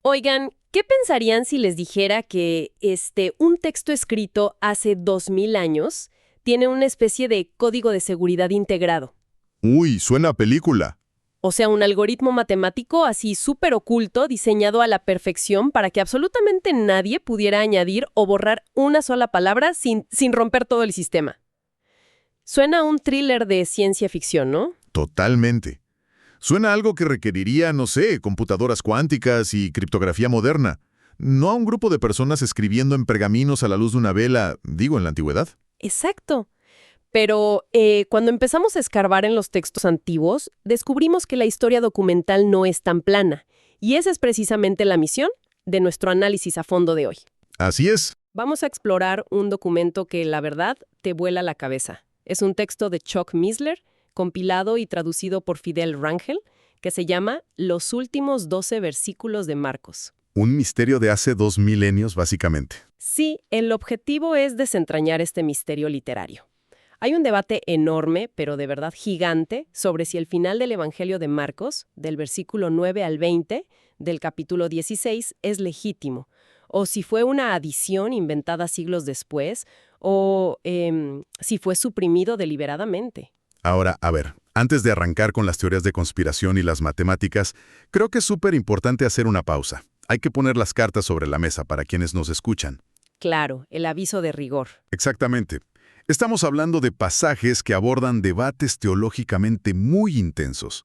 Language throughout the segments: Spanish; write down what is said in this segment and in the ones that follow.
Oigan, ¿qué pensarían si les dijera que un texto escrito hace 2000 años tiene una especie de código de seguridad integrado? Uy, suena a película. O sea, un algoritmo matemático así súper oculto diseñado a la perfección para que absolutamente nadie pudiera añadir o borrar una sola palabra sin romper todo el sistema. Suena a un thriller de ciencia ficción, ¿no? Totalmente. Suena a algo que requeriría, no sé, computadoras cuánticas y criptografía moderna. No a un grupo de personas escribiendo en pergaminos a la luz de una vela, digo, en la antigüedad. Exacto. Pero cuando empezamos a escarbar en los textos antiguos, descubrimos que la historia documental no es tan plana. Y esa es precisamente la misión de nuestro análisis a fondo de hoy. Así es. Vamos a explorar un documento que, la verdad, te vuela la cabeza. Es un texto de Chuck Missler, compilado y traducido por Fidel Rangel, que se llama Los últimos 12 versículos de Marcos. Un misterio de hace 2000 años, básicamente. Sí, el objetivo es desentrañar este misterio literario. Hay un debate enorme, pero de verdad gigante, sobre si el final del Evangelio de Marcos, del versículo 9 al 20, del capítulo 16, es legítimo, o si fue una adición inventada siglos después, o si fue suprimido deliberadamente. Ahora, a ver, antes de arrancar con las teorías de conspiración y las matemáticas, creo que es súper importante hacer una pausa. Hay que poner las cartas sobre la mesa para quienes nos escuchan. Claro, el aviso de rigor. Exactamente. Estamos hablando de pasajes que abordan debates teológicamente muy intensos.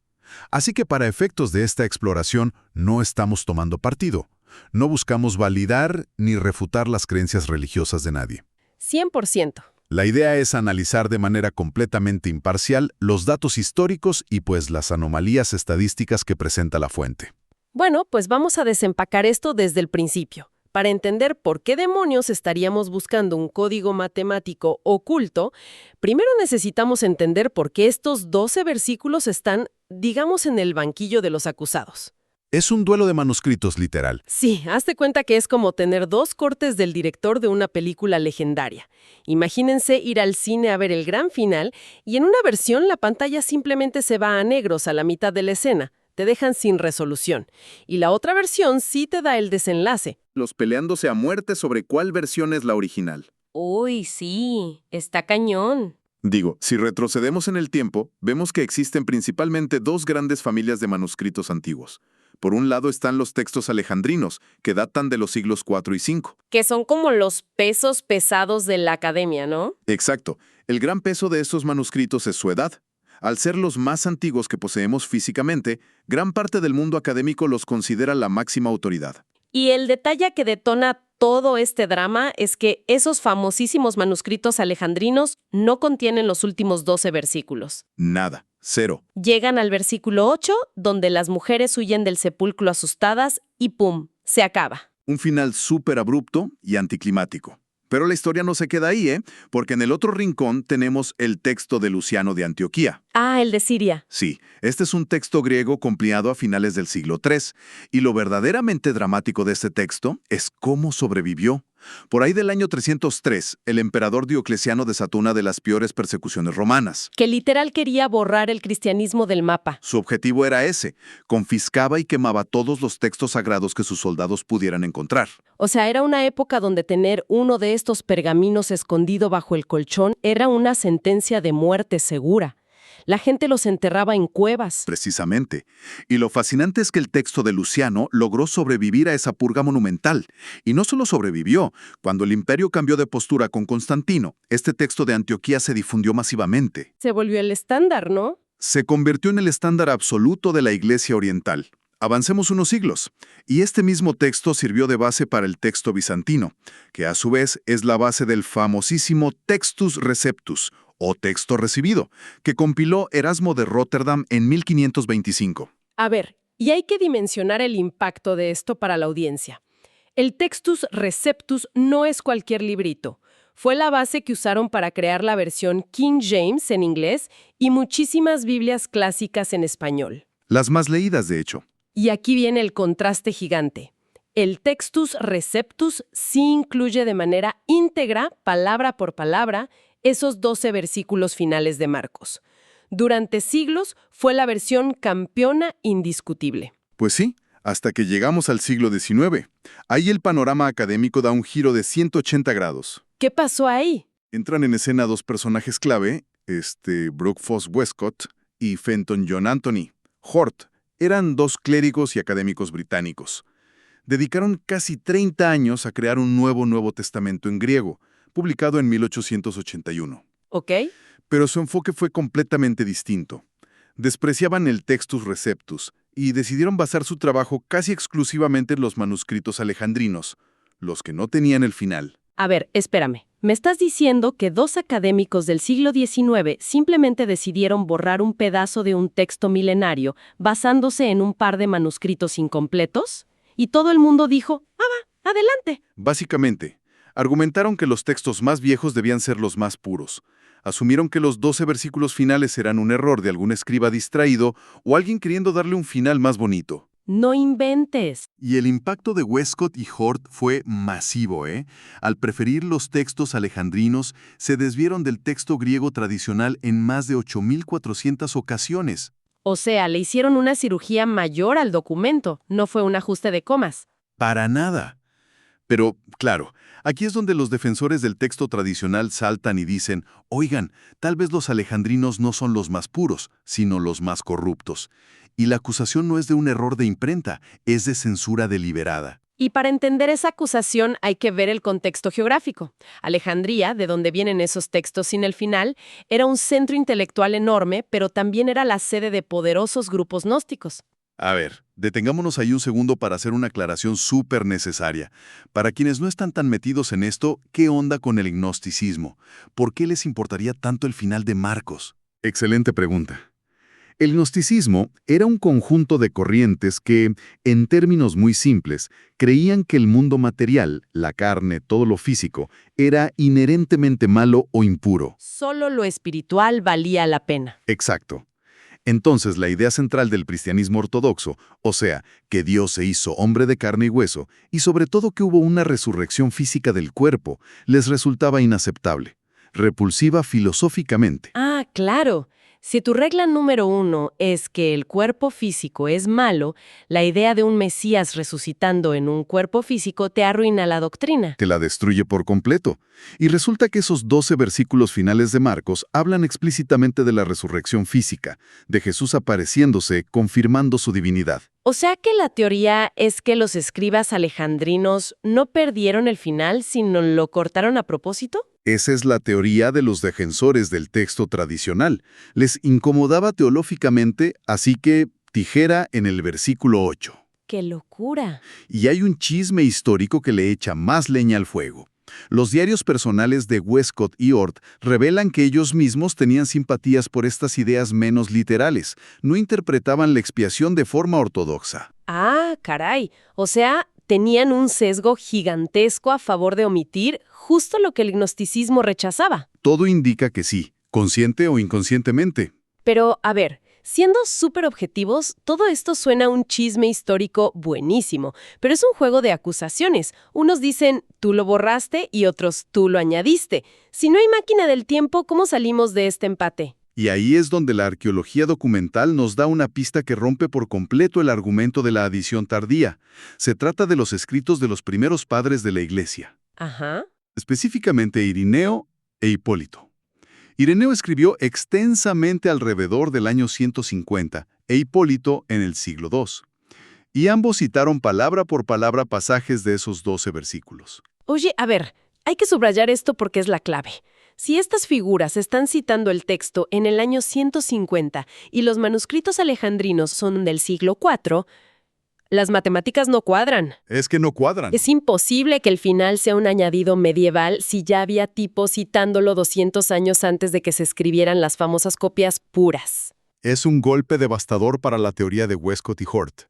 Así que para efectos de esta exploración no estamos tomando partido. No buscamos validar ni refutar las creencias religiosas de nadie. 100%. La idea es analizar de manera completamente imparcial los datos históricos y pues las anomalías estadísticas que presenta la fuente. Bueno, pues vamos a desempacar esto desde el principio. Para entender por qué demonios estaríamos buscando un código matemático oculto, primero necesitamos entender por qué estos 12 versículos están, digamos, en el banquillo de los acusados. Es un duelo de manuscritos literal. Sí, hazte cuenta que es como tener dos cortes del director de una película legendaria. Imagínense ir al cine a ver el gran final y en una versión la pantalla simplemente se va a negros a la mitad de la escena. Te dejan sin resolución. Y la otra versión sí te da el desenlace. Los peleándose a muerte sobre cuál versión es la original. Uy, sí, está cañón. Digo, si retrocedemos en el tiempo, vemos que existen principalmente dos grandes familias de manuscritos antiguos. Por un lado están los textos alejandrinos, que datan de los siglos IV y V. Que son como los pesos pesados de la academia, ¿no? Exacto. El gran peso de estos manuscritos es su edad. Al ser los más antiguos que poseemos físicamente, gran parte del mundo académico los considera la máxima autoridad. Y el detalle que detona todo este drama es que esos famosísimos manuscritos alejandrinos no contienen los últimos 12 versículos. Nada. Cero. Llegan al versículo 8, donde las mujeres huyen del sepulcro asustadas y ¡pum!, se acaba. Un final súper abrupto y anticlimático. Pero la historia no se queda ahí, porque en el otro rincón tenemos el texto de Luciano de Antioquía. Ah, el de Siria. Sí, este es un texto griego compilado a finales del siglo III, y lo verdaderamente dramático de este texto es cómo sobrevivió. Por ahí del año 303, el emperador Diocleciano desató una de las peores persecuciones romanas. Que literal quería borrar el cristianismo del mapa. Su objetivo era ese: confiscaba y quemaba todos los textos sagrados que sus soldados pudieran encontrar. O sea, era una época donde tener uno de estos pergaminos escondido bajo el colchón era una sentencia de muerte segura. La gente los enterraba en cuevas. Precisamente. Y lo fascinante es que el texto de Luciano logró sobrevivir a esa purga monumental. Y no solo sobrevivió. Cuando el imperio cambió de postura con Constantino, este texto de Antioquía se difundió masivamente. Se volvió el estándar, ¿no? Se convirtió en el estándar absoluto de la Iglesia oriental. Avancemos unos siglos, y este mismo texto sirvió de base para el texto bizantino, que a su vez es la base del famosísimo Textus Receptus, o texto recibido, que compiló Erasmo de Rotterdam en 1525. A ver, y hay que dimensionar el impacto de esto para la audiencia. El Textus Receptus no es cualquier librito. Fue la base que usaron para crear la versión King James en inglés y muchísimas Biblias clásicas en español. Las más leídas, de hecho. Y aquí viene el contraste gigante. El Textus Receptus sí incluye de manera íntegra, palabra por palabra, esos 12 versículos finales de Marcos. Durante siglos fue la versión campeona indiscutible. Pues sí, hasta que llegamos al siglo XIX. Ahí el panorama académico da un giro de 180 grados. ¿Qué pasó ahí? Entran en escena dos personajes clave, Brooke Foss Westcott y Fenton John Anthony. Hort eran dos clérigos y académicos británicos. Dedicaron casi 30 años a crear un Nuevo Testamento en griego, publicado en 1881. ¿Ok? Pero su enfoque fue completamente distinto. Despreciaban el Textus Receptus y decidieron basar su trabajo casi exclusivamente en los manuscritos alejandrinos, los que no tenían el final. A ver, espérame. ¿Me estás diciendo que dos académicos del siglo XIX simplemente decidieron borrar un pedazo de un texto milenario basándose en un par de manuscritos incompletos? Y todo el mundo dijo, va, adelante. Básicamente, argumentaron que los textos más viejos debían ser los más puros. Asumieron que los 12 versículos finales eran un error de algún escriba distraído o alguien queriendo darle un final más bonito. No inventes. Y el impacto de Westcott y Hort fue masivo, ¿eh? Al preferir los textos alejandrinos, se desvieron del texto griego tradicional en más de 8.400 ocasiones. O sea, le hicieron una cirugía mayor al documento, no fue un ajuste de comas. Para nada. Pero, claro, aquí es donde los defensores del texto tradicional saltan y dicen, oigan, tal vez los alejandrinos no son los más puros, sino los más corruptos. Y la acusación no es de un error de imprenta, es de censura deliberada. Y para entender esa acusación hay que ver el contexto geográfico. Alejandría, de donde vienen esos textos sin el final, era un centro intelectual enorme, pero también era la sede de poderosos grupos gnósticos. A ver, detengámonos ahí un segundo para hacer una aclaración súper necesaria. Para quienes no están tan metidos en esto, ¿qué onda con el gnosticismo? ¿Por qué les importaría tanto el final de Marcos? Excelente pregunta. El gnosticismo era un conjunto de corrientes que, en términos muy simples, creían que el mundo material, la carne, todo lo físico, era inherentemente malo o impuro. Solo lo espiritual valía la pena. Exacto. Entonces, la idea central del cristianismo ortodoxo, o sea, que Dios se hizo hombre de carne y hueso, y sobre todo que hubo una resurrección física del cuerpo, les resultaba inaceptable, repulsiva filosóficamente. Ah, claro. Si tu regla número 1 es que el cuerpo físico es malo, la idea de un Mesías resucitando en un cuerpo físico te arruina la doctrina. Te la destruye por completo. Y resulta que esos 12 versículos finales de Marcos hablan explícitamente de la resurrección física, de Jesús apareciéndose, confirmando su divinidad. O sea que la teoría es que los escribas alejandrinos no perdieron el final, sino lo cortaron a propósito. Esa es la teoría de los defensores del texto tradicional. Les incomodaba teológicamente, así que tijera en el versículo 8. ¡Qué locura! Y hay un chisme histórico que le echa más leña al fuego. Los diarios personales de Westcott y Hort revelan que ellos mismos tenían simpatías por estas ideas menos literales, no interpretaban la expiación de forma ortodoxa. Ah, caray. O sea, tenían un sesgo gigantesco a favor de omitir justo lo que el gnosticismo rechazaba. Todo indica que sí, consciente o inconscientemente. Pero, a ver, siendo súper objetivos, todo esto suena a un chisme histórico buenísimo, pero es un juego de acusaciones. Unos dicen, tú lo borraste y otros, tú lo añadiste. Si no hay máquina del tiempo, ¿cómo salimos de este empate? Y ahí es donde la arqueología documental nos da una pista que rompe por completo el argumento de la adición tardía. Se trata de los escritos de los primeros padres de la Iglesia. Ajá. Específicamente Irineo e Hipólito. Ireneo escribió extensamente alrededor del año 150 e Hipólito en el siglo II. Y ambos citaron palabra por palabra pasajes de esos 12 versículos. Oye, a ver, hay que subrayar esto porque es la clave. Si estas figuras están citando el texto en el año 150 y los manuscritos alejandrinos son del siglo IV, las matemáticas no cuadran. Es que no cuadran. Es imposible que el final sea un añadido medieval si ya había tipos citándolo 200 años antes de que se escribieran las famosas copias puras. Es un golpe devastador para la teoría de Westcott y Hort.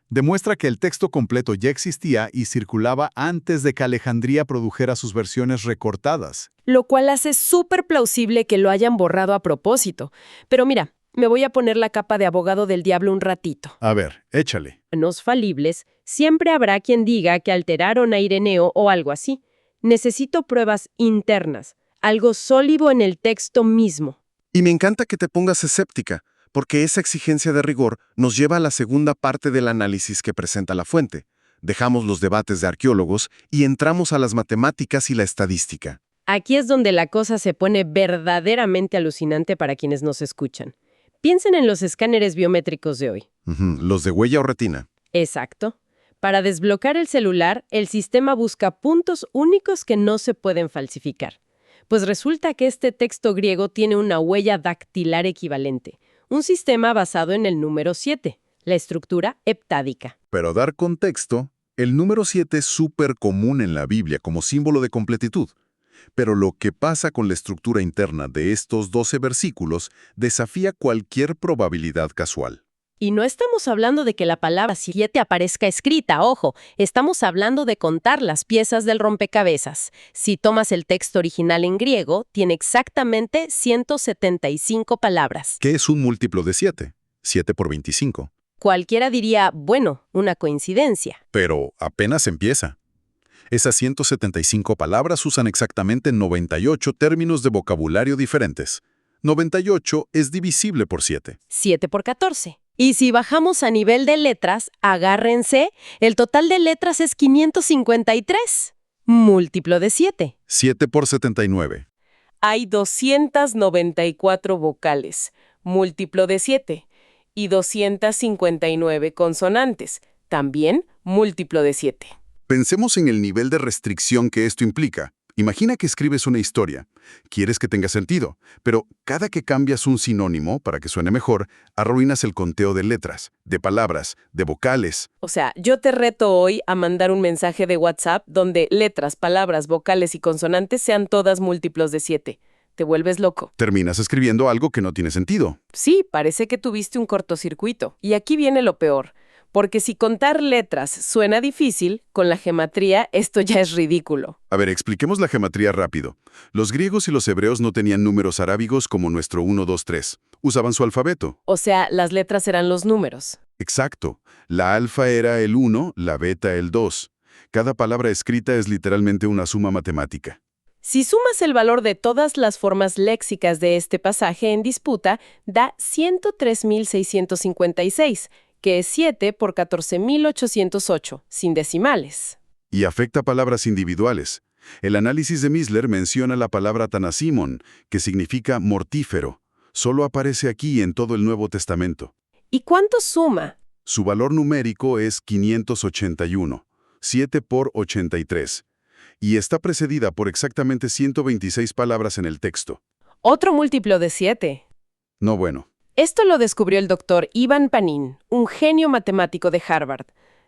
Demuestra que el texto completo ya existía y circulaba antes de que Alejandría produjera sus versiones recortadas. Lo cual hace súper plausible que lo hayan borrado a propósito. Pero mira, me voy a poner la capa de abogado del diablo un ratito. A ver, échale. Los falibles, siempre habrá quien diga que alteraron a Ireneo o algo así. Necesito pruebas internas, algo sólido en el texto mismo. Y me encanta que te pongas escéptica, porque esa exigencia de rigor nos lleva a la segunda parte del análisis que presenta la fuente. Dejamos los debates de arqueólogos y entramos a las matemáticas y la estadística. Aquí es donde la cosa se pone verdaderamente alucinante para quienes nos escuchan. Piensen en los escáneres biométricos de hoy. Los de huella o retina. Exacto. Para desbloquear el celular, el sistema busca puntos únicos que no se pueden falsificar. Pues resulta que este texto griego tiene una huella dactilar equivalente, un sistema basado en el número 7, la estructura heptádica. Pero dar contexto, el número 7 es súper común en la Biblia como símbolo de completitud. Pero lo que pasa con la estructura interna de estos 12 versículos desafía cualquier probabilidad casual. Y no estamos hablando de que la palabra 7 aparezca escrita, ojo, estamos hablando de contar las piezas del rompecabezas. Si tomas el texto original en griego, tiene exactamente 175 palabras. ¿Qué es un múltiplo de 7? 7 por 25. Cualquiera diría, bueno, una coincidencia. Pero apenas empieza. Esas 175 palabras usan exactamente 98 términos de vocabulario diferentes. 98 es divisible por 7. 7 por 14. Y si bajamos a nivel de letras, agárrense, el total de letras es 553. Múltiplo de 7. 7 por 79. Hay 294 vocales, múltiplo de 7, y 259 consonantes, también múltiplo de 7. Pensemos en el nivel de restricción que esto implica. Imagina que escribes una historia. Quieres que tenga sentido, pero cada que cambias un sinónimo para que suene mejor, arruinas el conteo de letras, de palabras, de vocales. O sea, yo te reto hoy a mandar un mensaje de WhatsApp donde letras, palabras, vocales y consonantes sean todas múltiplos de 7. Te vuelves loco. Terminas escribiendo algo que no tiene sentido. Sí, parece que tuviste un cortocircuito. Y aquí viene lo peor. Porque si contar letras suena difícil, con la gematría esto ya es ridículo. A ver, expliquemos la gematría rápido. Los griegos y los hebreos no tenían números arábigos como nuestro 1, 2, 3. Usaban su alfabeto. O sea, las letras eran los números. Exacto. La alfa era el 1, la beta el 2. Cada palabra escrita es literalmente una suma matemática. Si sumas el valor de todas las formas léxicas de este pasaje en disputa, da 103.656, que es 7 por 14.808, sin decimales. Y afecta palabras individuales. El análisis de Misler menciona la palabra tanasimon, que significa mortífero. Solo aparece aquí en todo el Nuevo Testamento. ¿Y cuánto suma? Su valor numérico es 581, 7 por 83, y está precedida por exactamente 126 palabras en el texto. Otro múltiplo de 7. No bueno. Esto lo descubrió el doctor Ivan Panin, un genio matemático de Harvard.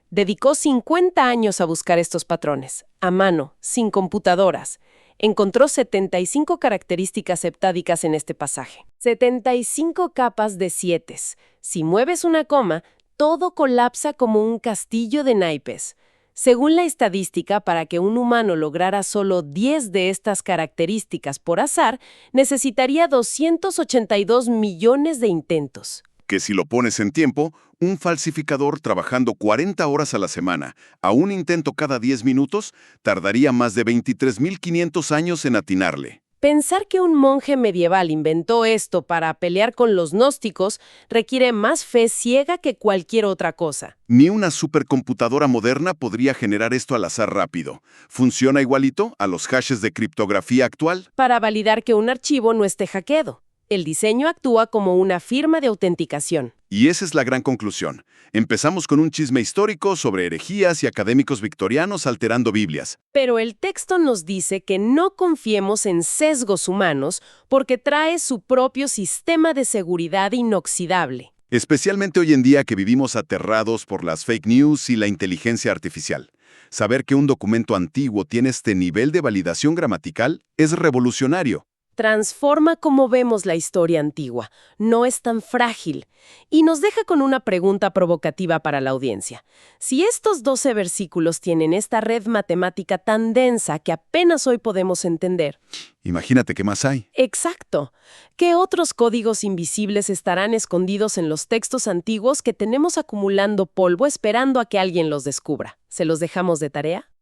Dedicó 50 años a buscar estos patrones, a mano, sin computadoras. Encontró 75 características heptádicas en este pasaje. 75 capas de sietes. Si mueves una coma, todo colapsa como un castillo de naipes. Según la estadística, para que un humano lograra solo 10 de estas características por azar, necesitaría 282 millones de intentos. Que si lo pones en tiempo, un falsificador trabajando 40 horas a la semana, a un intento cada 10 minutos, tardaría más de 23.500 años en atinarle. Pensar que un monje medieval inventó esto para pelear con los gnósticos requiere más fe ciega que cualquier otra cosa. Ni una supercomputadora moderna podría generar esto al azar rápido. Funciona igualito a los hashes de criptografía actual. Para validar que un archivo no esté hackeado. El diseño actúa como una firma de autenticación. Y esa es la gran conclusión. Empezamos con un chisme histórico sobre herejías y académicos victorianos alterando Biblias. Pero el texto nos dice que no confiemos en sesgos humanos porque trae su propio sistema de seguridad inoxidable. Especialmente hoy en día que vivimos aterrados por las fake news y la inteligencia artificial. Saber que un documento antiguo tiene este nivel de validación gramatical es revolucionario. Transforma cómo vemos la historia antigua. No es tan frágil. Y nos deja con una pregunta provocativa para la audiencia. Si estos 12 versículos tienen esta red matemática tan densa que apenas hoy podemos entender. Imagínate qué más hay. Exacto. ¿Qué otros códigos invisibles estarán escondidos en los textos antiguos que tenemos acumulando polvo esperando a que alguien los descubra? ¿Se los dejamos de tarea?